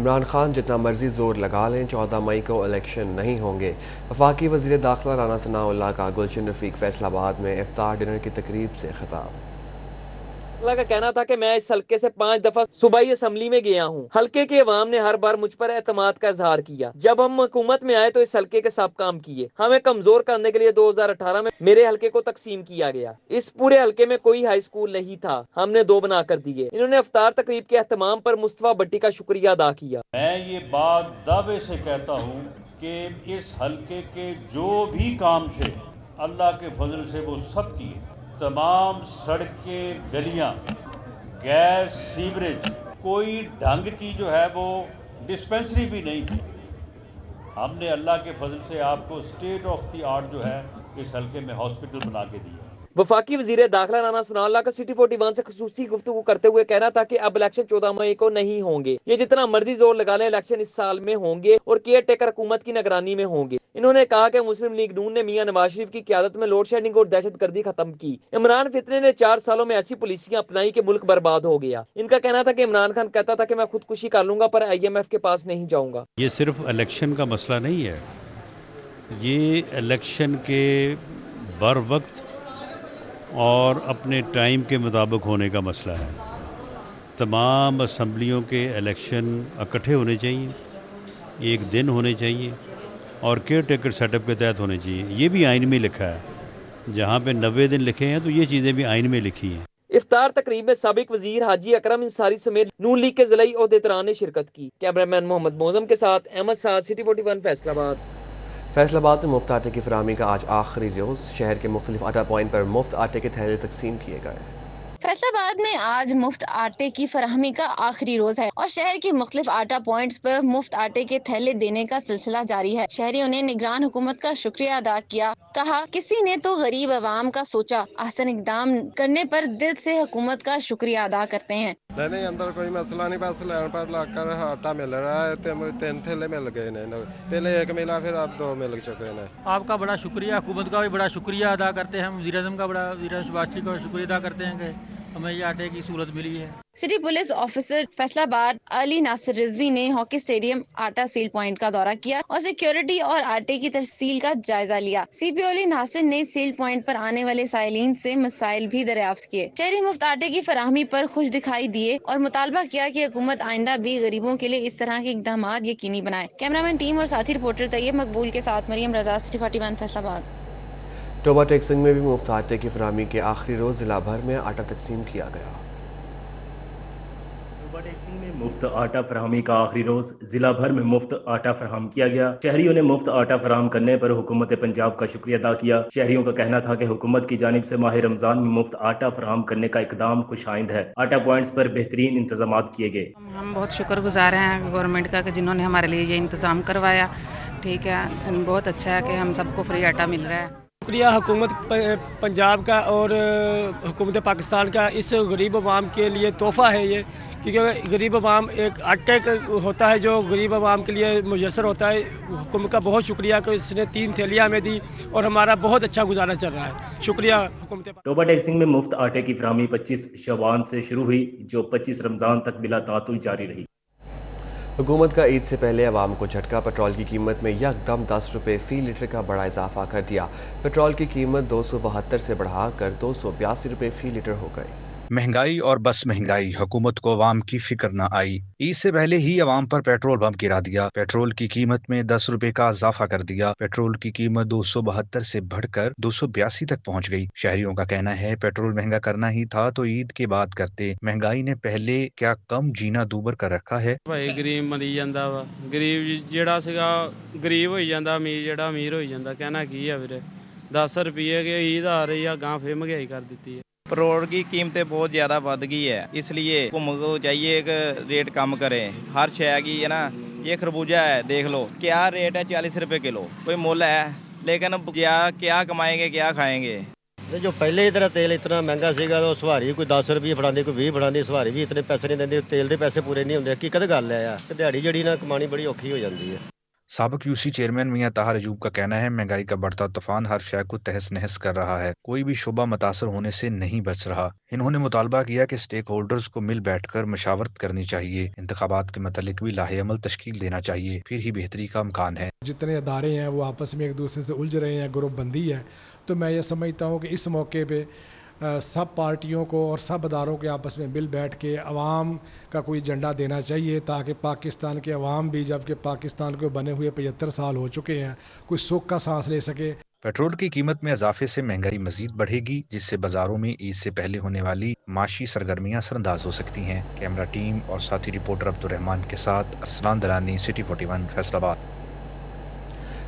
عمران خان جتنا مرضی زور لگا لیں 14 مئی کو الیکشن نہیں ہوں گے۔ وفاقی وزیر داخلہ رانا ثناء اللہ کا گلشن رفیق فیصل آباد میں افطار ڈنر کی تقریب سے خطاب۔ اللہ کا کہنا تھا کہ میں اس حلقے سے 5 دفعہ صوبائی اسمبلی میں گیا ہوں۔ حلقے کے عوام نے ہر بار مجھ پر اعتماد کا اظہار کیا۔ جب ہم حکومت میں آئے تو اس حلقے کے سب کام کیے۔ ہمیں کمزور کرنے کے لیے 2018 میں میرے حلقے کو تقسیم کیا گیا۔ اس پورے حلقے میں کوئی ہائی اسکول نہیں تھا، ہم نے 2 بنا کر دیے۔ انہوں نے افطار تقریب کے اہتمام پر مصطفیٰ بٹی کا شکریہ ادا کیا۔ میں یہ بات دعوے سے کہتا ہوں کہ اس حلقے کے جو بھی کام تھے اللہ کے فضل سے وہ سب کیے۔ تمام سڑکیں، گلیاں، گیس، سیوریج، کوئی ڈھنگ کی جو ہے وہ ڈسپنسری بھی نہیں تھی۔ ہم نے اللہ کے فضل سے آپ کو اسٹیٹ آف دی آرٹ جو ہے اس حلقے میں ہاسپٹل بنا کے دیا۔ وفاقی وزیر داخلہ رانا ثناء اللہ کا سٹی 41 سے خصوصی گفتگو کرتے ہوئے کہنا تھا کہ اب الیکشن 14 مئی کو نہیں ہوں گے۔ یہ جتنا مرضی زور لگا لیں الیکشن اس سال میں ہوں گے اور کیئر ٹیکر حکومت کی نگرانی میں ہوں گے۔ انہوں نے کہا کہ مسلم لیگ نون نے میاں نواز شریف کی قیادت میں لوڈ شیڈنگ اور دہشت گردی ختم کی۔ عمران فتنے نے 4 سالوں میں ایسی پالیسیاں اپنائی کہ ملک برباد ہو گیا۔ ان کا کہنا تھا کہ عمران خان کہتا تھا کہ میں خودکشی کر لوں گا پر IMF کے پاس نہیں جاؤں گا۔ یہ صرف الیکشن کا مسئلہ نہیں ہے، یہ الیکشن کے بر وقت اور اپنے ٹائم کے مطابق ہونے کا مسئلہ ہے۔ تمام اسمبلیوں کے الیکشن اکٹھے ہونے چاہیے، ایک دن ہونے چاہیے اور کیئر ٹیکر سیٹ اپ کے تحت ہونے چاہیے۔ یہ بھی آئین میں لکھا ہے، جہاں پہ 90 دن لکھے ہیں تو یہ چیزیں بھی آئین میں لکھی ہیں۔ افطار تقریب میں سابق وزیر حاجی اکرم انصاری سمیت نون لیگ کے ضلعی عہدیداران نے شرکت کی۔ کیمرہ مین محمد موزم کے ساتھ احمد سعد، سٹی 41 فیصل آباد۔ فیصل آباد میں مفت آٹے کی فراہمی کا آج آخری روز، شہر کے مختلف آٹا پوائنٹ پر مفت آٹے کے تھیلے تقسیم کیے گئے۔ فیصل آباد میں آج مفت آٹے کی فراہمی کا آخری روز ہے اور شہر کے مختلف آٹا پوائنٹس پر مفت آٹے کے تھیلے دینے کا سلسلہ جاری ہے۔ شہریوں نے نگران حکومت کا شکریہ ادا کیا، کہا کسی نے تو غریب عوام کا سوچا، احسن اقدام کرنے پر دل سے حکومت کا شکریہ ادا کرتے ہیں۔ نہیں اندر کوئی مسئلہ نہیں، بس لائن پر لگ کر آٹا مل رہا ہے، 3 تھیلے مل گئے ہیں، پہلے 1 ملا پھر اب 2 مل چکے ہیں۔ آپ کا بڑا شکریہ، حکومت کا بھی بڑا شکریہ ادا کرتے ہیں، وزیر اعظم کا بڑا، وزیر شہباز شریف کا شکریہ ادا کرتے ہیں کہ ہمیں یہ آٹے کی سہولت ملی ہے۔ سٹی پولیس آفیسر فیصل آباد علی ناصر رضوی نے ہاکی اسٹیڈیم آٹا سیل پوائنٹ کا دورہ کیا اور سیکیورٹی اور آٹے کی ترسیل کا جائزہ لیا۔ CPO علی ناصر نے سیل پوائنٹ پر آنے والے سائلین سے مسائل بھی دریافت کیے۔ شہری مفت آٹے کی فراہمی پر خوش دکھائی دیے اور مطالبہ کیا کہ حکومت آئندہ بھی غریبوں کے لیے اس طرح کے اقدامات یقینی بنائے۔ کیمرامین ٹیم اور ساتھی رپورٹر طیب مقبول کے ساتھ مریم رضا، سٹی 41 فیصل آباد۔ ٹوبہ ٹیکسنگ میں بھی مفت آٹے کی فراہمی کے آخری روز ضلع بھر میں آٹا تقسیم کیا گیا۔ ٹوبہ ٹیکسنگ میں مفت آٹا فراہمی کا آخری روز ضلع بھر میں مفت آٹا فراہم کیا گیا۔ شہریوں نے مفت آٹا فراہم کرنے پر حکومت پنجاب کا شکریہ ادا کیا۔ شہریوں کا کہنا تھا کہ حکومت کی جانب سے ماہ رمضان میں مفت آٹا فراہم کرنے کا اقدام خوش آئند ہے۔ آٹا پوائنٹس پر بہترین انتظامات کیے گئے۔ ہم بہت شکر گزار ہیں گورنمنٹ کا کہ جنہوں نے ہمارے لیے یہ انتظام کروایا۔ ٹھیک ہے، بہت اچھا ہے کہ ہم سب کو فری آٹا مل رہا ہے۔ شکریہ حکومت پنجاب کا اور حکومت پاکستان کا، اس غریب عوام کے لیے تحفہ ہے یہ، کیونکہ غریب عوام ایک آٹے ہوتا ہے جو غریب عوام کے لیے میسر ہوتا ہے۔ حکومت کا بہت شکریہ کہ اس نے 3 تھیلیاں ہمیں دی اور ہمارا بہت اچھا گزارا چل رہا ہے۔ شکریہ حکومت۔ ٹوبہ ٹیکسنگ میں مفت آٹے کی فراہمی 25 شعبان سے شروع ہوئی جو 25 رمضان تک بلا تعطل جاری رہی۔ حکومت کا عید سے پہلے عوام کو جھٹکا، پیٹرول کی قیمت میں یکدم 10 روپے فی لیٹر کا بڑا اضافہ کر دیا۔ پیٹرول کی قیمت 272 سے بڑھا کر 282 روپے فی لیٹر ہو گئی۔ مہنگائی اور بس مہنگائی، حکومت کو عوام کی فکر نہ آئی۔ عید سے پہلے ہی عوام پر پیٹرول بم گرا دیا۔ پیٹرول کی قیمت میں 10 روپے کا اضافہ کر دیا۔ پیٹرول کی قیمت 272 سے بڑھ کر 282 تک پہنچ گئی۔ شہریوں کا کہنا ہے پیٹرول مہنگا کرنا ہی تھا تو عید کے بعد کرتے، مہنگائی نے پہلے کیا کم جینا دوبر کر رکھا ہے۔ بھائی غریب مری جاندہ وا، غریب جیڑا سگا غریب ہوئی جاندہ، امیر جیڑا امیر ہوئی جاندہ۔ کہنا کی ہے ویرے، 10 روپیے کی عید آ رہی ہے، گاں پھر مہنگائی کر دیتی ہے۔ پیٹرول کی قیمتیں بہت زیادہ بڑھ گئی ہے، اس لیے حکومت کو چاہیے کہ ریٹ کم کرے ہر شے کی، ہے نا۔ یہ خربوجہ ہے، دیکھ لو کیا ریٹ ہے، 40 روپے کلو، کوئی مول ہے، لیکن کیا کمائیں گے، کیا کھائیں گے۔ جو پہلے ادھر تیل اتنا مہنگا سیگا تو سواری کوئی 10 روپئے فڑاندی، کوئی 20 فڑاندی، سواری بھی اتنے پیسے نہیں دیندی، تیل دے پیسے پورے نہیں ہوندے۔ حقیقت گل ہے کہ دیہڑی جڑی نا کمانی بڑی اوکھی ہو جاندی ہے۔ साबिक यूसी चेयरमैन मियां ताहिर अयूब का कहना है, महंगाई का बढ़ता तूफान हर शय को तहस नहस कर रहा है, कोई भी शोबा मुतासर होने से नहीं बच रहा। इन्होंने मुतालबा किया कि स्टेक होल्डर्स को मिल बैठकर मशावरत करनी चाहिए, इंतखाबात के मतलब भी लाहेअमल तश्कील देना चाहिए, फिर ही बेहतरी का इम्कान है। जितने अदारे हैं वो आपस में एक दूसरे से उलझ रहे हैं, ग्रुप बंदी है, तो मैं ये समझता हूँ कि इस मौके पे सब पार्टियों को और सब अदारों के आपस में मिल बैठ के अवाम का कोई एजेंडा देना चाहिए, ताकि पाकिस्तान के अवाम भी, जबकि पाकिस्तान को बने हुए 75 साल हो चुके हैं, कोई सुख का सांस ले सके। पेट्रोल की कीमत में इजाफे से महंगाई मजीद बढ़ेगी, जिससे बाजारों में ईद से पहले होने वाली माशी सरगर्मियां असरअंदाज हो सकती हैं। कैमरा टीम और साथी रिपोर्टर अब्दुर्रहमान के साथ अरसलान दलानी, सिटी 41 फैसलाबाद।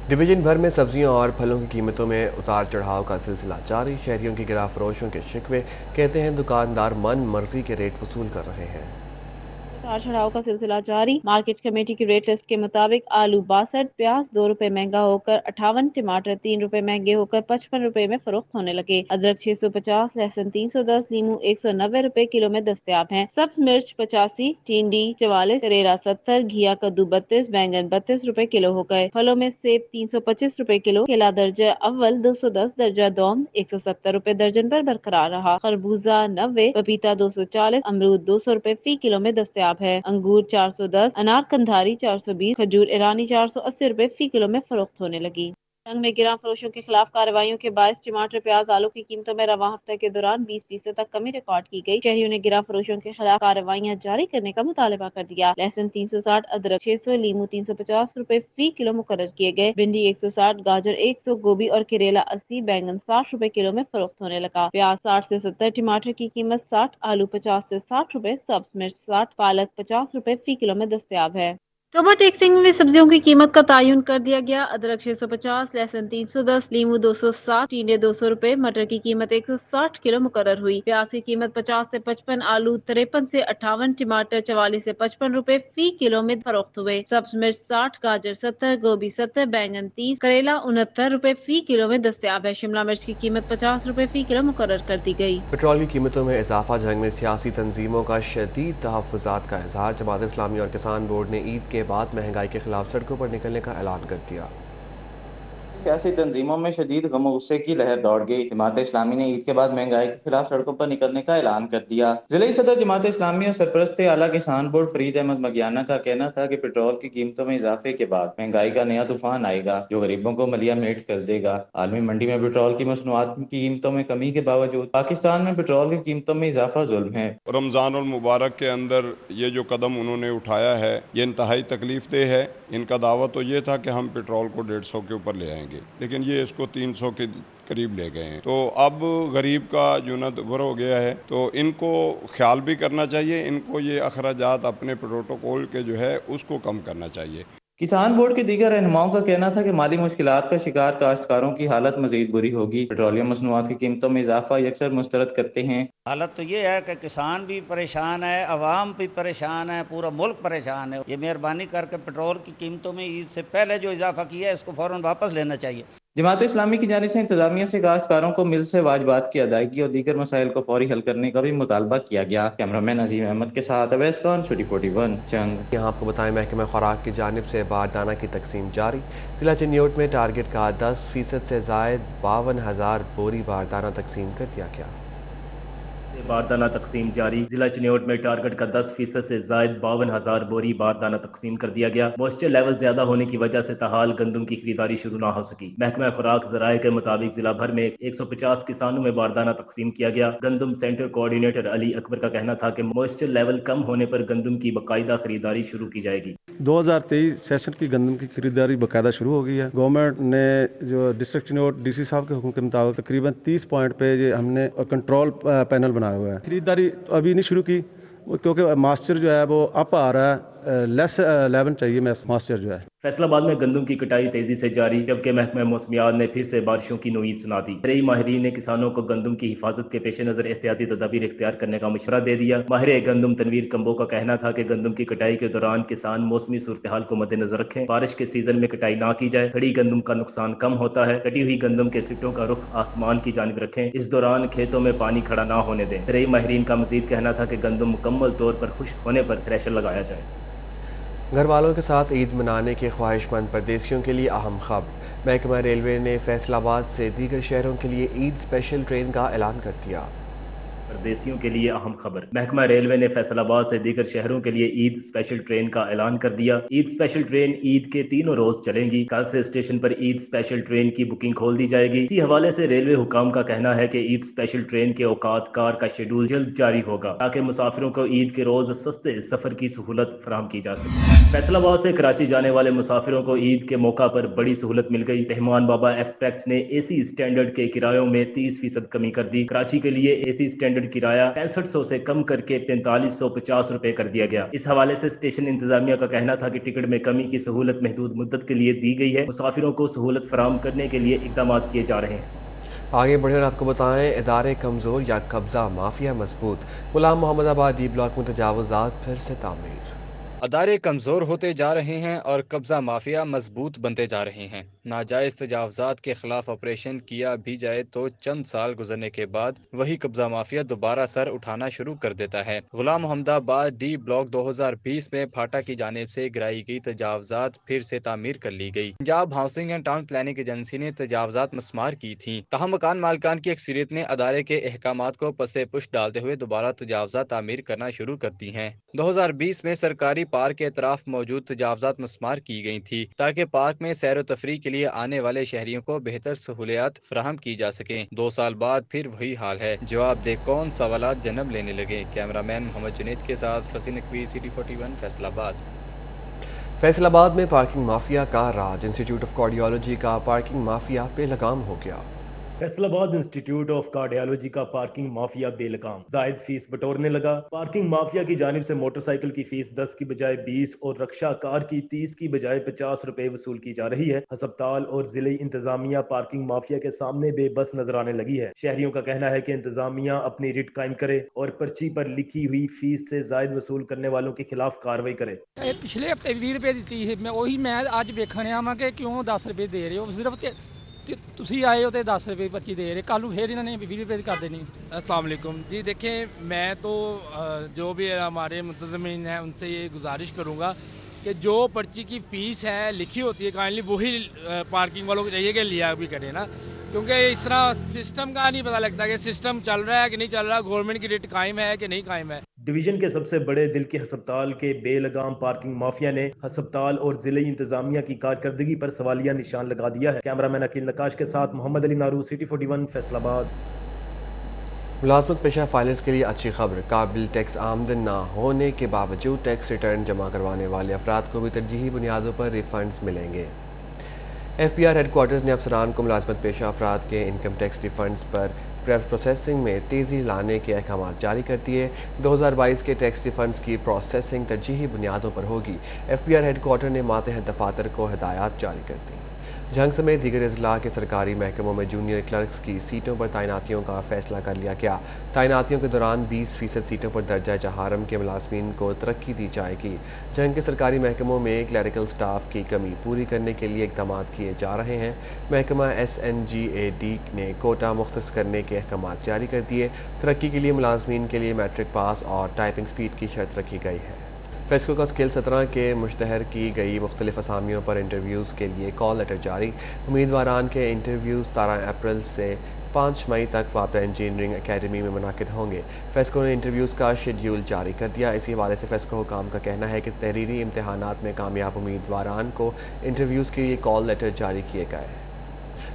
डिवीजन भर में सब्जियों और फलों की कीमतों में उतार चढ़ाव का सिलसिला जारी। शहरियों की गिरा फरोशों के शिकवे, कहते हैं दुकानदार मन मर्जी के रेट वसूल कर रहे हैं। उतार चढ़ाव का सिलसिला जारी। मार्केट कमेटी की रेट लिस्ट के मुताबिक आलू 62, प्याज 2 रुपए महंगा होकर 58, टमाटर 3 रुपए महंगे होकर 55 रुपए में फरोख्त होने लगे। अदरक 650, लहसुन 310, नींबू 190 रुपए किलो में दस्तयाब हैं। सब्ज मिर्च 85, टिंडी 44, करेला 70, घिया कद्दू 32, बैंगन 32 रुपए किलो हो गए। फलों में सेब 325 रुपए किलो, केला दर्जा अव्वल 210, दर्जा दोम 170 रुपए दर्जन पर बरकरार रहा। खरबूजा 90, पपीता 240, अमरूद 200 रुपए फी किलो में दस्तयाब है। अंगूर 410, अनार कंधारी 420, खजूर ईरानी 480 रुपए फी किलो में फरोख्त होने लगी। संग में गिरा फरोशों के खिलाफ कार्रवाइयों के बायस टमाटर, प्याज, आलू की कीमतों में रवां हफ्ते के दौरान 20% तक कमी रिकॉर्ड की गई। शहरियों ने गिरा फरोशों के खिलाफ कार्रवाइयां जारी करने का मुतालबा कर दिया। लहसुन 360, अदरक 600, लीमू 350 रुपए फी किलो मुकर्रर किए गए। भिंडी 160, गाजर 100, गोभी और करेला 80, बैंगन 60 रुपए किलो में फरोख्त होने लगा। प्याज 60 से 70, टमाटर की कीमत 60, आलू 50 से 60 रुपए, सब्ज मिर्च 60, पालक 50 रुपए फी किलो में दस्तयाब है। टोबा टैक्सिंग में सब्जियों की कीमत का तयन कर दिया गया। अदरक 650, लहसुन 310, लीमू 260, टींडे 200 रुपए, मटर की कीमत 160 किलो मुकर्रर हुई। प्याज की कीमत 50 से 55, आलू 53 से 58, टमाटर 44 से 55 रुपए फी किलो में फरोख्त हुए। सब्ज मिर्च 60, गाजर 70, गोभी 70, बैंगन 30, करेला 69 रुपए फी किलो में दस्तयाब है। शिमला मिर्च की कीमत 50 रुपए फी किलो मुकर्रर कर दी गई। पेट्रोल की कीमतों में इजाफा जंग में सियासी तंजीमों का शदीद तहफ़्फ़ुज़ात का इजहार। जमात इस्लामी और किसान बोर्ड ने ईद के बाद महंगाई के खिलाफ सड़कों पर निकलने का ऐलान कर दिया। सियासी तंजीमों में शदीद गम और गुस्से की लहर दौड़ गई। जमात इस्लामी ने ईद के बाद महंगाई के खिलाफ सड़कों पर निकलने का ऐलान कर दिया। जिले सदर जमात इस्लामी और सरपरस्त आला किसान बोर्ड फरीद अहमद मगियाना का कहना था कि पेट्रोल की कीमतों में इजाफे के बाद महंगाई का नया तूफान आएगा जो गरीबों को मलिया मेट कर देगा। आलमी मंडी में पेट्रोल की मसनूआत की कीमतों में कमी के बावजूद पाकिस्तान में पेट्रोल की कीमतों में इजाफा जुल्म है। रमजान और मुबारक के अंदर ये जो कदम उन्होंने उठाया है ये इंतहाई तकलीफ देह है। इनका दावा तो ये था कि हम पेट्रोल को 150 के ऊपर ले आएंगे, लेकिन ये इसको 300 के करीब ले गए हैं। तो अब गरीब का जूना दुभर हो गया है, तो इनको ख्याल भी करना चाहिए। इनको ये अखराजात अपने प्रोटोकॉल के जो है उसको कम करना चाहिए। किसान बोर्ड के दीगर रहनुमाओं का कहना था कि माली मुश्किलात का शिकार काश्तकारों की हालत मजीद बुरी होगी। पेट्रोलियम मसनूआत की कीमतों में इजाफा अक्सर मुस्तरद करते हैं। हालत तो ये है कि किसान भी परेशान है, अवाम भी परेशान है, पूरा मुल्क परेशान है। ये मेहरबानी करके पेट्रोल की कीमतों में ईद से पहले जो इजाफा किया है इसको फौरन वापस लेना चाहिए। जमात इस्लामी की जानिब से इंतजामिया से काश्तकारों को मिल से वाजबात की अदायगी और दीगर मसाइल को फौरी हल करने का भी मुतालबा किया गया। कैमरामैन अजीम अहमद के साथ अवैस खान, सिटी 41 चंग। यहाँ आपको बताएं महकमा खुराक की जानिब से बारदाना की तकसीम जारी। जिला चिन्योट में टारगेट का 10% से जायद 52,000 बोरी बारदाना तकसीम कर दिया गया। बारदाना तकसीम जारी। जिला चिन्योट में टारगेट का 10% से जायद 52,000 बोरी बारदाना तकसीम कर दिया गया। मॉइस्चर लेवल ज्यादा होने की वजह से ताहाल गंदम की खरीदारी शुरू ना हो सकी। महकमा खुराक ज़राए के मुताबिक जिला भर में 150 किसानों में बारदाना तकसीम किया गया। गंदम सेंटर कोऑर्डिनेटर अली अकबर का कहना था कि मॉइस्चर लेवल कम होने पर गंदम की बाकायदा खरीदारी शुरू की जाएगी। 2023 सेशन की गंदम की खरीदारी बाकायदा शुरू हो गई है। गवर्नमेंट ने जो डिस्ट्रिक्ट चिन्योट डीसी साहब के हुक्म के मुताबिक तकरीबन 30 पॉइंट पे ये हमने कंट्रोल पैनल बनाया हुआ है। खरीदारी अभी नहीं शुरू की क्योंकि मास्टर जो है वो अप आ रहा है, लेस लेवल चाहिए मास्टर जो है। फैसलाबाद में गंदम की कटाई तेजी से जारी, जबकि महकमा मौसमियात ने फिर से बारिशों की नोईद सुना दी। ज़राई माहिरीन ने किसानों को गंदम की हिफाजत के पेश नजर एहतियाती तदाबीर इख्तियार करने का मशवरा दे दिया। माहिर गंदम तनवीर कंबो का कहना था कि गंदम की कटाई के दौरान किसान मौसमी सूरत हाल को मद्देनजर रखें, बारिश के सीजन में कटाई ना की जाए। खड़ी गंदम का नुकसान कम होता है। कटी हुई गंदम के सिट्टों का रुख आसमान की जानिब रखें। इस दौरान खेतों में पानी खड़ा ना होने दें। ज़राई माहिरीन का मजीद कहना था कि गंदम मुकम्मल तौर पर खुश्क होने पर थ्रेशर लगाया जाए। گھر والوں کے ساتھ عید منانے کے خواہشمند پردیسیوں کے لیے اہم خبر، محکمہ ریلوے نے فیصل آباد سے دیگر شہروں کے لیے عید اسپیشل ٹرین کا اعلان کر دیا۔ پردیسیوں کے لیے اہم خبر، محکمہ ریلوے نے فیصل آباد سے دیگر شہروں کے لیے عید اسپیشل ٹرین کا اعلان کر دیا۔ عید اسپیشل ٹرین عید کے تینوں روز چلیں گی۔ کل سے اسٹیشن پر عید اسپیشل ٹرین کی بکنگ کھول دی جائے گی۔ اسی حوالے سے ریلوے حکام کا کہنا ہے کہ عید اسپیشل ٹرین کے اوقات کار کا شیڈول جلد جاری ہوگا تاکہ مسافروں کو عید کے روز سستے سفر کی سہولت فراہم کی جا سکے۔ فیصل آباد سے کراچی جانے والے مسافروں کو عید کے موقع پر بڑی سہولت مل گئی۔ رحمان بابا ایکسپریس نے اے سی اسٹینڈرڈ کے کرایوں میں 30% کمی کر دی۔ کراچی کے لیے اے سی اسٹینڈرڈ کرایہ 6500 سے کم کر کے 4550 روپے کر دیا گیا۔ اس حوالے سے اسٹیشن انتظامیہ کا کہنا تھا کہ ٹکٹ میں کمی کی سہولت محدود مدت کے لیے دی گئی ہے۔ مسافروں کو سہولت فراہم کرنے کے لیے اقدامات کیے جا رہے ہیں۔ آگے بڑھے اور آپ کو بتائیں، ادارے کمزور یا قبضہ مافیا مضبوط، غلام محمد آباد ڈی بلاک میں تجاوزات پھر سے تعمیر۔ ادارے کمزور ہوتے جا رہے ہیں اور قبضہ مافیا مضبوط بنتے جا رہے ہیں۔ ناجائز تجاوزات کے خلاف آپریشن کیا بھی جائے تو چند سال گزرنے کے بعد وہی قبضہ مافیا دوبارہ سر اٹھانا شروع کر دیتا ہے۔ غلام محمد آباد ڈی بلاک 2020 میں پھاٹا کی جانب سے گرائی گئی تجاوزات پھر سے تعمیر کر لی گئی۔ Punjab housing and town planning agency نے تجاوزات مسمار کی تھیں، تاہم مکان مالکان کی اکثریت نے ادارے کے احکامات کو پسے پش ڈالتے ہوئے دوبارہ تجاوزات تعمیر کرنا شروع کر دی ہیں۔ 2020 میں سرکاری پارک کے اطراف موجود تجاوزات مسمار کی گئی تھی تاکہ پارک میں سیر و تفریح کے لیے آنے والے شہریوں کو بہتر سہولیات فراہم کی جا سکیں۔ 2 سال بعد پھر وہی حال ہے۔ جواب دہ کون سوالات جنم لینے لگے۔ کیمرہ مین محمد جنید کے ساتھ فصیح نقوی، سٹی 41 فیصل آباد۔ فیصل آباد میں پارکنگ مافیا کا راج، انسٹیٹیوٹ آف کارڈیالوجی کا پارکنگ مافیا بے لگام ہو گیا۔ فیصل آباد انسٹیٹیوٹ آف کارڈیالوجی کا پارکنگ مافیا بے لگام، زائد فیس بٹورنے لگا۔ پارکنگ مافیا کی جانب سے موٹر سائیکل کی فیس 10 کی بجائے 20 اور رکشہ کار کی 30 کی بجائے 50 روپے وصول کی جا رہی ہے۔ ہسپتال اور ضلعی انتظامیہ پارکنگ مافیا کے سامنے بے بس نظر آنے لگی ہے۔ شہریوں کا کہنا ہے کہ انتظامیہ اپنی ریٹ قائم کرے اور پرچی پر لکھی ہوئی فیس سے زائد وصول کرنے والوں کے خلاف کارروائی کرے۔ پچھلے ہفتے 20 روپے دیتی ہے، میں اج ویکھنے آواں کہ کیوں 10 روپے دے رہے ہو، صرف تسی آئے ہو تو 10 روپے پرچی دے رہے، کل پھر انہوں نے 20 روپے کر دینی۔ السلام علیکم جی، دیکھیں میں تو جو بھی ہمارے منتظمین ہیں ان سے یہ گزارش کروں گا کہ جو پرچی کی فیس ہے لکھی ہوتی ہے کائنڈلی وہی پارکنگ والوں کو چاہیے کہ لیا بھی کرے نا، کیونکہ اس طرح سسٹم کا نہیں پتہ لگتا کہ سسٹم چل رہا ہے کہ نہیں چل رہا، گورنمنٹ کی ریٹ قائم ہے کہ نہیں قائم ہے۔ ڈویژن کے سب سے بڑے دل کے ہسپتال کے بے لگام پارکنگ مافیا نے ہسپتال اور ضلعی انتظامیہ کی کارکردگی پر سوالیہ نشان لگا دیا ہے۔ کیمرہ مین عقیل نقاش کے ساتھ محمد علی نارو، سٹی 41 فیصل آباد۔ ملازمت پیشہ فائلرز کے لیے اچھی خبر، قابل ٹیکس آمدن نہ ہونے کے باوجود ٹیکس ریٹرن جمع کروانے والے افراد کو بھی ترجیحی بنیادوں پر ریفنڈز ملیں گے۔ F P R headquarters نے افسران کو ملازمت پیشہ افراد کے انکم ٹیکس ریفنڈز پر پروسیسنگ میں تیزی لانے کے احکامات جاری کر دیے۔ 2022 کے ٹیکس ریفنڈز کی پروسیسنگ ترجیحی بنیادوں پر ہوگی۔ F P R headquarter نے ماتحت دفاتر کو ہدایات جاری کر دی۔ جھنگ سمیت دیگر اضلاع کے سرکاری محکموں میں جونیئر کلرکس کی سیٹوں پر تعیناتیوں کا فیصلہ کر لیا گیا۔ تعیناتیوں کے دوران 20% سیٹوں پر درجہ چہارم کے ملازمین کو ترقی دی جائے گی۔ جھنگ کے سرکاری محکموں میں کلیریکل سٹاف کی کمی پوری کرنے کے لیے اقدامات کیے جا رہے ہیں۔ محکمہ SNGAD نے کوٹا مختص کرنے کے احکامات جاری کر دیے۔ ترقی کے لیے ملازمین کے لیے میٹرک پاس اور ٹائپنگ سپیڈ کی شرط رکھی گئی ہے۔ فیسکو کا اسکل 17 کے مشتہر کی گئی مختلف اسامیوں پر انٹرویوز کے لیے کال لیٹر جاری۔ امیدواران کے انٹرویوز 13 اپریل سے 5 مئی تک وابڈا انجینئرنگ اکیڈمی میں منعقد ہوں گے۔ فیسکو نے انٹرویوز کا شیڈیول جاری کر دیا۔ اسی حوالے سے فیسکو حکام کا کہنا ہے کہ تحریری امتحانات میں کامیاب امیدواران کو انٹرویوز کے لیے کال لیٹر جاری کیے گئے ہیں۔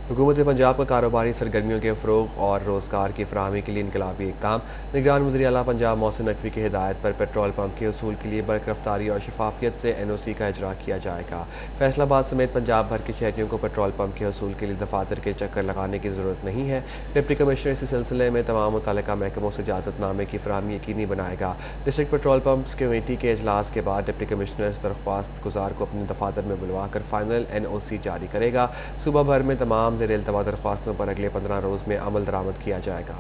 حکومت پنجاب کا کاروباری سرگرمیوں کے فروغ اور روزگار کی فراہمی کے لیے انقلابی اقدام۔ نگران وزیر اعلیٰ پنجاب محسن نقوی کی ہدایت پر پیٹرول پمپ کے حصول کے لیے برق رفتاری اور شفافیت سے NOC کا اجرا کیا جائے گا۔ فیصل آباد سمیت پنجاب بھر کے شہریوں کو پیٹرول پمپ کے حصول کے لیے دفاتر کے چکر لگانے کی ضرورت نہیں ہے۔ ڈپٹی کمشنر اسی سلسلے میں تمام متعلقہ محکموں سے اجازت نامے کی فراہمی یقینی بنائے گا۔ ڈسٹرکٹ پیٹرول پمپس کمیٹی کے اجلاس کے بعد ڈپٹی کمشنر درخواست گزار کو اپنے دفاتر میں بلوا کر فائنل NOC جاری کرے گا۔ صوبہ بھر میں تمام زیر التوا درخواستوں پر اگلے 15 روز میں عمل درآمد کیا جائے گا۔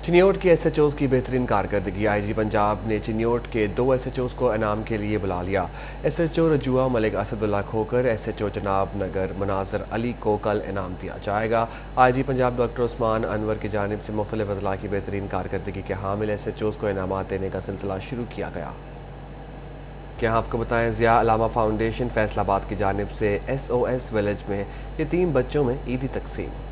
چنیوٹ کے SHOs کی بہترین کارکردگی۔ IG پنجاب نے چنیوٹ کے 2 SHOs کو انعام کے لیے بلا لیا۔ SHO رجوع ملک اسد اللہ کھوکر، SHO جناب نگر مناظر علی کو کل انعام دیا جائے گا۔ IG پنجاب ڈاکٹر عثمان انور کی جانب سے مختلف اضلاع کی بہترین کارکردگی کے حامل SHOs کو انعامات دینے کا سلسلہ شروع کیا گیا۔ क्या आपको बताएं, ज़िया अलामा फाउंडेशन फैसलाबाद की जानिब से SOS विलेज में यतीम बच्चों में ईदी तकसीम।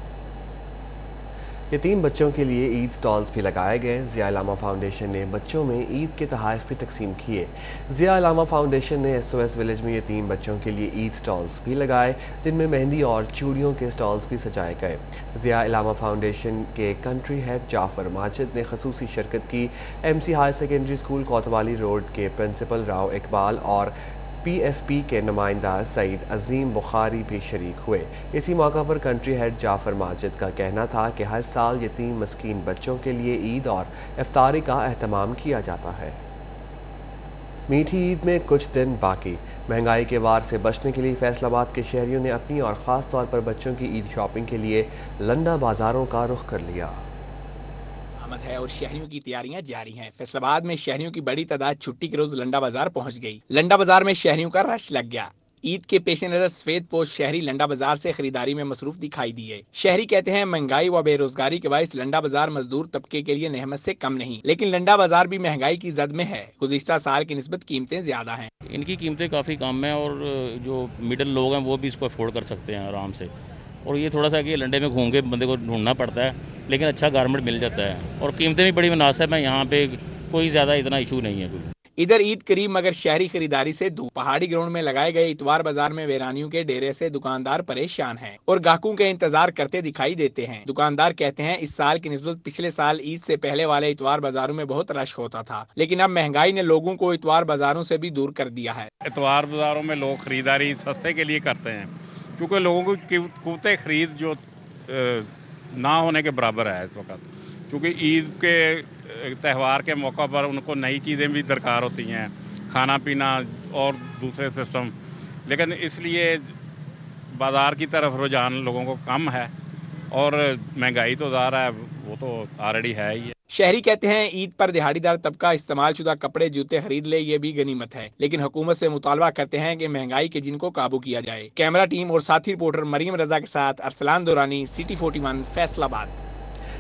यतीम बच्चों के लिए ईद स्टॉल्स भी लगाए गए। ज़िया अलामा फाउंडेशन ने बच्चों में ईद के तोहफे भी तकसीम किए। ज़िया अलामा फाउंडेशन ने SOS विलेज में यतीम बच्चों के लिए ईद स्टॉल्स भी लगाए, जिनमें मेहंदी और चूड़ियों के स्टॉल्स भी सजाए गए। ज़िया अलामा फाउंडेशन के कंट्री हेड जाफर माजिद ने खसूसी शिरकत की। MC हायर सेकेंडरी स्कूल कोतवाली रोड के प्रिंसिपल राव इकबाल और PFP के नुमाइंदा सईद अजीम बुखारी भी शरीक हुए। इसी मौका पर कंट्री हेड जाफर माजिद का कहना था कि हर साल यतीम मस्कीन बच्चों के लिए ईद और इफ्तारी का एहतमाम किया जाता है। मीठी ईद में कुछ दिन बाकी। महंगाई के वार से बचने के लिए फैसलाबाद के शहरियों ने अपनी और ख़ास तौर पर बच्चों की ईद शॉपिंग के लिए लंडा बाजारों का रुख कर लिया है और शहरियों की तैयारियां जारी हैं। फैसलाबाद में शहरियों की बड़ी तादाद छुट्टी के रोज लंडा बाजार पहुंच गई। लंडा बाजार में शहरियों का रश लग गया। ईद के पेश नजर सफेद पोश शहरी लंडा बाजार से खरीदारी में मसरूफ दिखाई दिए। शहरी कहते हैं महंगाई व बेरोजगारी के बायस लंडा बाजार मजदूर तबके के लिए नेहमत से कम नहीं, लेकिन लंडा बाजार भी महंगाई की जद में है। गुज़िश्ता साल की निस्बत कीमतें ज्यादा हैं। इनकी कीमतें काफी कम है और जो मिडिल लोग हैं वो भी इसको अफोर्ड कर सकते हैं आराम से। और ये थोड़ा सा कि लंडे में घूम के बंदे को ढूंढना पड़ता है, लेकिन अच्छा गारमेंट मिल जाता है और कीमतें भी बड़ी मुनासिब है। यहाँ पे कोई ज्यादा इतना इशू नहीं है कोई। इधर ईद करीब मगर शहरी खरीदारी से दूर। पहाड़ी ग्राउंड में लगाए गए इतवार बाजार में वीरानियों के डेरे से दुकानदार परेशान हैं और ग्राहकों के इंतजार करते दिखाई देते हैं। दुकानदार कहते हैं इस साल की निस्बत पिछले साल ईद से पहले वाले इतवार बाजारों में बहुत रश होता था, लेकिन अब महंगाई ने लोगों को इतवार बाजारों से भी दूर कर दिया है। इतवार बाजारों में लोग खरीदारी सस्ते के लिए करते हैं, क्योंकि लोगों की क़ुव्वत खरीद जो ना होने के बराबर है इस वक्त, क्योंकि ईद के त्यौहार के मौका पर उनको नई चीज़ें भी दरकार होती हैं, खाना पीना और दूसरे सिस्टम, लेकिन इसलिए बाज़ार की तरफ रुझान लोगों को कम है और महंगाई तो ज़ाहिर है वो तो ऑलरेडी है ही है। शहरी कहते हैं ईद पर दिहाड़ीदार तबका इस्तेमाल शुदा कपड़े जूते खरीद ले, ये भी गनीमत है, लेकिन हुकूमत से मुतालबा करते हैं कि महंगाई के जिनको काबू किया जाए। कैमरा टीम और साथी रिपोर्टर मरीम रजा के साथ अरसलान दुरानी, सिटी 41 फैसलाबाद।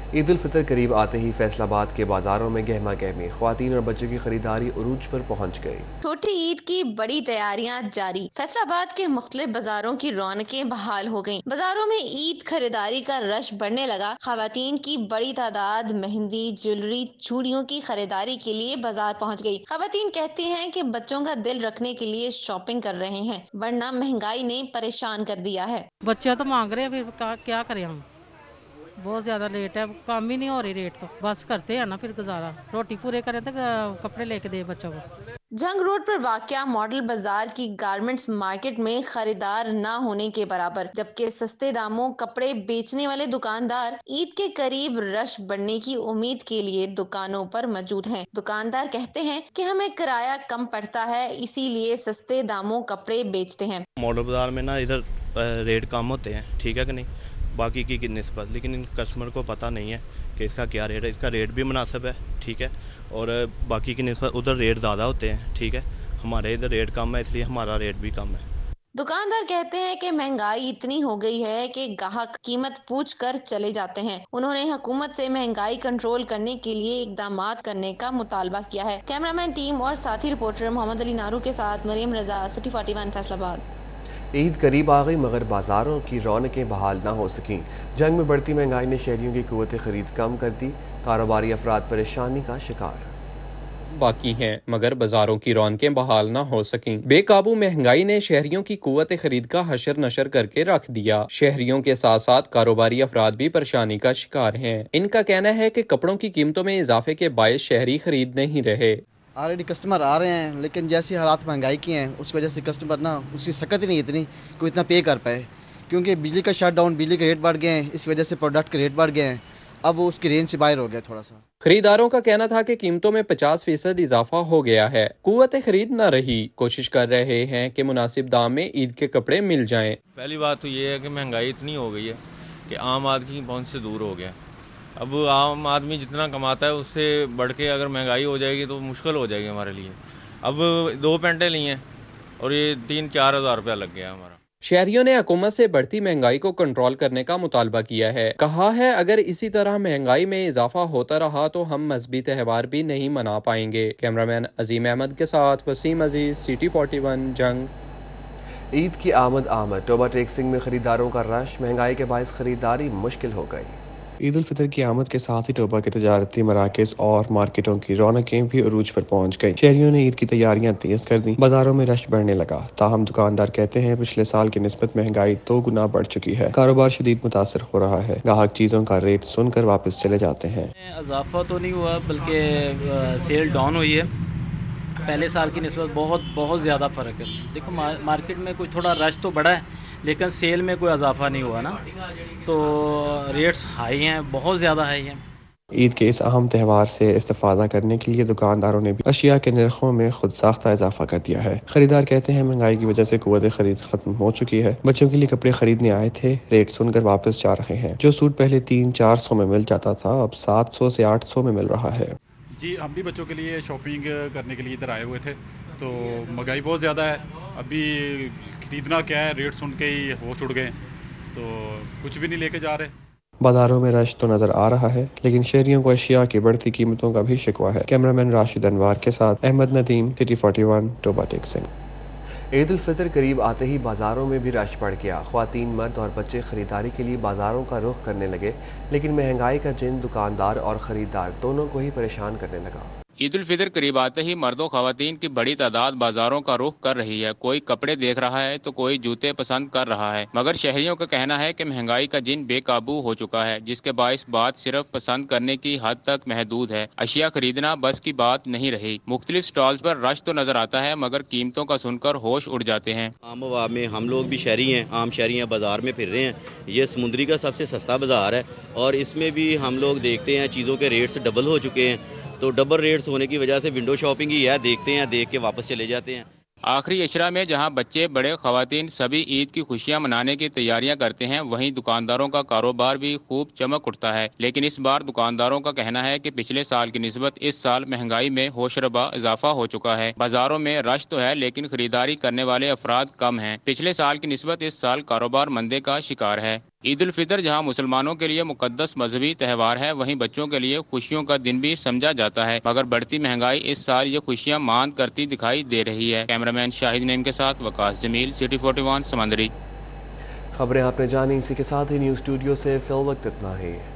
ईद उल फितर करीब आते ही फैसलाबाद के बाजारों में गहमा गहमी, ख्वातीन और बच्चों की खरीदारी उरूज पर पहुंच गई। छोटी ईद की बड़ी तैयारियां जारी। फैसलाबाद के मुख्तलिफ बाजारों की रौनकें बहाल हो गईं। बाजारों में ईद खरीदारी का रश बढ़ने लगा। ख्वातीन की बड़ी तादाद मेहंदी, ज्वेलरी, चूड़ियों की खरीदारी के लिए बाजार पहुंच गई। ख्वातीन कहती हैं कि बच्चों का दिल रखने के लिए शॉपिंग कर रहे हैं, वरना महंगाई ने परेशान कर दिया है। बच्चे तो मांग रहे हैं, फिर क्या करें हम, बहुत ज्यादा लेट है, काम ही नहीं हो रही रेट तो बस करते हैं ना फिर गुजारा, रोटी पूरे करें तो कपड़े लेके दे बच्चों को। जंग रोड पर वाक़या मॉडल बाजार की गारमेंट्स मार्केट में खरीदार न होने के बराबर, जबकि सस्ते दामों कपड़े बेचने वाले दुकानदार ईद के करीब रश बढ़ने की उम्मीद के लिए दुकानों पर मौजूद हैं। दुकानदार कहते हैं कि हमें किराया कम पड़ता है, इसीलिए सस्ते दामों कपड़े बेचते हैं। मॉडल बाजार में ना इधर रेट कम होते हैं, ठीक है कि नहीं, बाकी की निस्बत, लेकिन इन कस्टमर को पता नहीं है कि इसका क्या रेट है। इसका रेट भी मुनासिब है, ठीक है, और बाकी की निस्बत उधर रेट ज़्यादा होते हैं, ठीक है, हमारे इधर रेट कम है इसलिए हमारा रेट भी कम है। दुकानदार कहते हैं कि महंगाई इतनी हो गई है कि ग्राहक कीमत पूछ कर चले जाते हैं। उन्होंने हुकूमत से महंगाई कंट्रोल करने के लिए इकदाम करने का मुतालबा किया है। कैमरामैन टीम और साथी रिपोर्टर मोहम्मद अली नारू के साथ मरीम रजा, सिटी 41 फैसलाबाद। ईद करीब आ गई मगर बाजारों की रौनकें बहाल ना हो सकीं। जंग में बढ़ती महंगाई ने शहरियों की कुव्वत खरीद कम कर दी। कारोबारी अफराद परेशानी का शिकार बाकी हैं मगर बाजारों की रौनकें बहाल ना हो सकीं। बेकाबू महंगाई ने शहरियों की कुव्वत खरीद का हशर नशर करके रख दिया। शहरियों के साथ साथ कारोबारी अफराद भी परेशानी का शिकार हैं। इनका कहना है कि कपड़ों की कीमतों में इजाफे के बायस शहरी खरीद नहीं रहे। ऑलरेडी कस्टमर आ रहे हैं, लेकिन जैसी हालात महंगाई की हैं उस वजह से कस्टमर ना उसकी सकत ही नहीं इतनी कोई इतना पे कर पाए, क्योंकि बिजली का शट डाउन, बिजली के रेट बढ़ गए हैं, इस वजह से प्रोडक्ट के रेट बढ़ गए हैं, अब वो उसकी रेंज से बाहर हो गया थोड़ा सा। खरीदारों का कहना था कि कीमतों में 50% इजाफा हो गया है। कुव्वत खरीद न रही, कोशिश कर रहे हैं कि मुनासिब दाम में ईद के कपड़े मिल जाएं। पहली बात तो ये है कि महंगाई इतनी हो गई है कि आम आदमी की पहुंच से दूर हो गया। अब आम आदमी जितना कमाता है उससे बढ़ के अगर महंगाई हो जाएगी तो मुश्किल हो जाएगी हमारे लिए। अब 2 पैंटें ली हैं और ये 3-4 हज़ार रुपया लग गया हमारा। शहरियों ने हुकूमत से बढ़ती महंगाई को कंट्रोल करने का मुतालबा किया है। कहा है अगर इसी तरह महंगाई में इजाफा होता रहा तो हम मजहबी त्यौहार भी नहीं मना पाएंगे। कैमरामैन अजीम अहमद के साथ वसीम अजीज, CT41 जंग। ईद की आमद टोबा टेक्सिंग में खरीदारों का रश, महंगाई के बायस खरीदारी मुश्किल हो गई। ईद उल फितर की आमद के साथ ही टोबा के तजारती मराकज़ और मार्केटों की रौनकें भी अरूज पर पहुंच गई। शहरियों ने ईद की तैयारियां तेज कर दी, बाजारों में रश बढ़ने लगा। ताहम दुकानदार कहते हैं पिछले साल की निस्बत महंगाई 2 गुना बढ़ चुकी है। कारोबार शदीद मुतासर हो रहा है। ग्राहक चीजों का रेट सुनकर वापस चले जाते हैं। इजाफा तो नहीं हुआ बल्कि सेल डाउन हुई है। पहले साल की निस्बत बहुत ज़्यादा फ़र्क है। देखो मार्केट में कोई थोड़ा रश तो बढ़ा है लेकिन सेल में कोई इजाफा नहीं हुआ ना, तो रेट्स हाई हैं, बहुत ज़्यादा हाई हैं। ईद के इस अहम त्यौहार से इस्तेफादा करने के लिए दुकानदारों ने भी अशिया के नरखों में खुद साख्ता इजाफा कर दिया है। खरीदार कहते हैं महंगाई की वजह से कुव्वत खरीद खत्म हो चुकी है। बच्चों के लिए कपड़े खरीदने आए थे, रेट सुनकर वापस जा रहे हैं। जो सूट पहले 300-400 में मिल जाता था अब 700 से 800 में मिल रहा है। जी, हम भी बच्चों के लिए शॉपिंग करने के लिए इधर आए हुए थे, तो महंगाई बहुत ज़्यादा है। अभी खरीदना क्या है, रेट सुन के ही होश उड़ गए, तो कुछ भी नहीं लेके जा रहे। बाजारों में रश तो नजर आ रहा है लेकिन शहरियों को अशिया की बढ़ती कीमतों का भी शिकवा है। कैमरामैन राशिद अनवार के साथ अहमद नदीम, CT41 टोबा टेक्सिंग। ईद उल फितर करीब आते ही बाजारों में भी रश बढ़ गया। ख्वातीन, मर्द और बच्चे खरीदारी के लिए बाजारों का रुख करने लगे, लेकिन महंगाई का जिन दुकानदार और खरीदार दोनों को ही परेशान करने लगा। ईद उल फितर करीब आते ही मर्दों खवातीन की बड़ी तादाद बाजारों का रुख कर रही है। कोई कपड़े देख रहा है तो कोई जूते पसंद कर रहा है, मगर शहरियों का कहना है कि महंगाई का जिन बेकाबू हो चुका है, जिसके बायस बात सिर्फ पसंद करने की हद तक महदूद है। अशिया खरीदना बस की बात नहीं रही। मुख्तलिफ स्टॉल्स पर रश तो नजर आता है मगर कीमतों का सुनकर होश उड़ जाते हैं। आम आवाम में हम लोग भी शहरी हैं, आम शहरी हैं, बाजार में फिर रहे हैं। ये समुद्री का सबसे सस्ता बाजार है और इसमें भी हम लोग देखते हैं चीज़ों के रेट्स डबल हो चुके हैं, तो डबल रेट्स होने की वजह से विंडो शॉपिंग ही है, देखते हैं, देख के वापस चले जाते हैं। आखिरी अशरा में जहां बच्चे, बड़े, खवातीन सभी ईद की खुशियां मनाने की तैयारियां करते हैं, वहीं दुकानदारों का कारोबार भी खूब चमक उठता है। लेकिन इस बार दुकानदारों का कहना है कि पिछले साल की निस्बत इस साल महंगाई में होशरबा इजाफा हो चुका है। बाजारों में रश तो है लेकिन खरीदारी करने वाले अफराद कम हैं। पिछले साल की निस्बत इस साल कारोबार मंदे का शिकार है। ईद उल फितर जहां मुसलमानों के लिए मुकद्दस मजहबी त्यौहार है, वहीं बच्चों के लिए खुशियों का दिन भी समझा जाता है, मगर बढ़ती महंगाई इस साल ये खुशियां मांद करती दिखाई दे रही है। कैमरामैन शाहिद नईम के साथ वकास जमील, CT41 समंदरी। खबरें आपने जानी, इसी के साथ ही न्यूज स्टूडियो से फिल वक्त इतना ही।